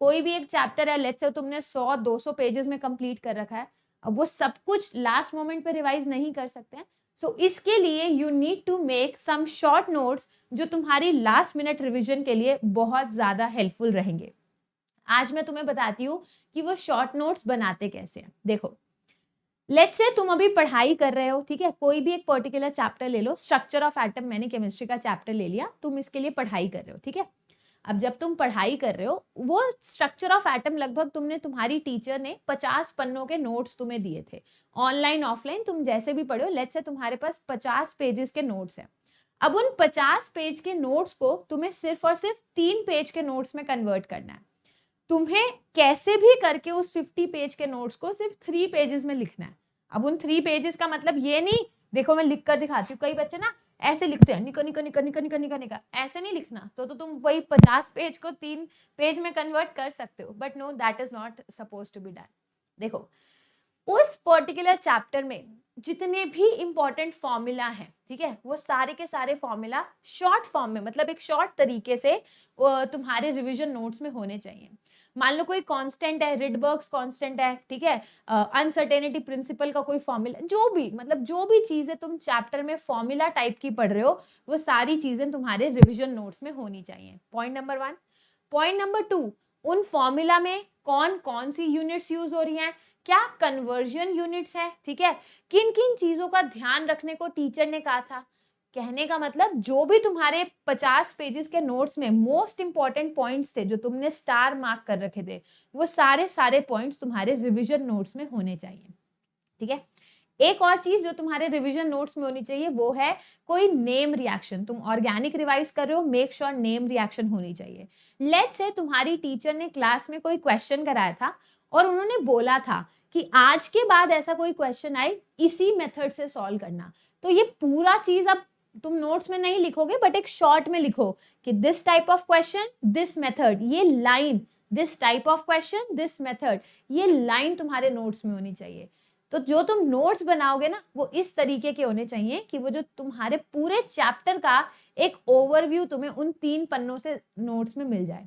कोई भी एक चैप्टर है, लेट्स से तुमने 100-200 पेजेस में कंप्लीट कर रखा है, अब वो सब कुछ लास्ट मोमेंट पे रिवाइज नहीं कर सकते हैं। सो इसके लिए you need to make some short notes जो तुम्हारी लास्ट मिनट रिविजन के लिए बहुत ज्यादा हेल्पफुल रहेंगे। आज मैं तुम्हें बताती हूँ कि वो शॉर्ट नोट्स बनाते कैसे हैं। देखो, लेट्स से तुम अभी पढ़ाई कर रहे हो, ठीक है, कोई भी एक पर्टिकुलर चैप्टर ले लो, स्ट्रक्चर ऑफ एटम, मैंने केमिस्ट्री का चैप्टर ले लिया, तुम इसके लिए पढ़ाई कर रहे हो, ठीक है। अब जब तुम पढ़ाई कर रहे हो, वो स्ट्रक्चर ऑफ एटम लगभग तुम्हारी टीचर ने 50 पन्नों के नोट्स तुम्हें दिए थे, ऑनलाइन ऑफलाइन तुम जैसे भी पढ़ो, लेट्स से तुम्हारे पास 50 पेजेस के नोट्स हैं। अब उन 50 पेज के नोट्स को तुम्हें सिर्फ और सिर्फ 3 पेज के नोट्स में कन्वर्ट करना है। तुम्हें कैसे भी करके उस 50 पेज के नोट्स को सिर्फ 3 पेजेस में लिखना है। अब उन 3 पेजेस का मतलब ये नहीं, देखो मैं लिख कर दिखाती हूँ, कई बच्चे ना ऐसे लिखते हैं, निका निका निका निका निका निका निका, ऐसे नहीं लिखना, तो तुम वही 50 पेज को 3 पेज में कन्वर्ट कर सकते हो, but no, that is not suppose to be done. देखो, उस पर्टिकुलर चैप्टर में जितने भी इंपॉर्टेंट फॉर्मूला हैं, ठीक है, वो सारे के सारे फॉर्मूला शॉर्ट फॉर्म में, मतलब एक शॉर्ट तरीके से तुम्हारे रिवीजन नोट्स में होने चाहिए। मान लो कोई कांस्टेंट है, रिडबर्ग्स कांस्टेंट है, ठीक है, अनसर्टेनिटी प्रिंसिपल का कोई फॉर्मूला, जो भी, मतलब जो भी चीजें तुम चैप्टर में फॉर्मूला टाइप की पढ़ रहे हो, वो सारी चीजें तुम्हारे रिवीजन नोट्स में होनी चाहिए। Point number 1। पॉइंट नंबर 2, उन फॉर्मूला में कौन कौन सी यूनिट्स यूज हो रही हैं, क्या कन्वर्जन यूनिट्स हैं, ठीक है, किन किन चीजों का ध्यान रखने को टीचर ने कहा था। कहने का मतलब जो भी तुम्हारे 50 पेजेस के नोट्स में मोस्ट इंपॉर्टेंट पॉइंट्स थे, जो तुमने स्टार मार्क कर रखे थे, वो सारे सारे पॉइंट्स तुम्हारे रिवीजन नोट्स में होने चाहिए, ठीक है। एक और चीज जो तुम्हारे रिवीजन नोट्स में होनी चाहिए, वो है कोई नेम रिएक्शन। तुम ऑर्गेनिक रिवाइज कर रहे हो, मेक श्योर नेम रिएक्शन होनी चाहिए। लेट्स से तुम्हारी टीचर ने क्लास में कोई क्वेश्चन कराया था और उन्होंने बोला था कि आज के बाद ऐसा कोई क्वेश्चन आए, इसी मेथड से सॉल्व करना, तो ये पूरा चीज अब तुम नोट्स में नहीं लिखोगे, बट एक शॉर्ट में लिखो कि this type of question, this method, ये line, this type of question, this method, ये लाइन तुम्हारे नोट्स में होनी चाहिए। तो जो तुम नोट्स बनाओगे ना, वो इस तरीके के होने चाहिए कि वो जो तुम्हारे पूरे चैप्टर का एक ओवरव्यू तुम्हें उन 3 पन्नों से नोट्स में मिल जाए।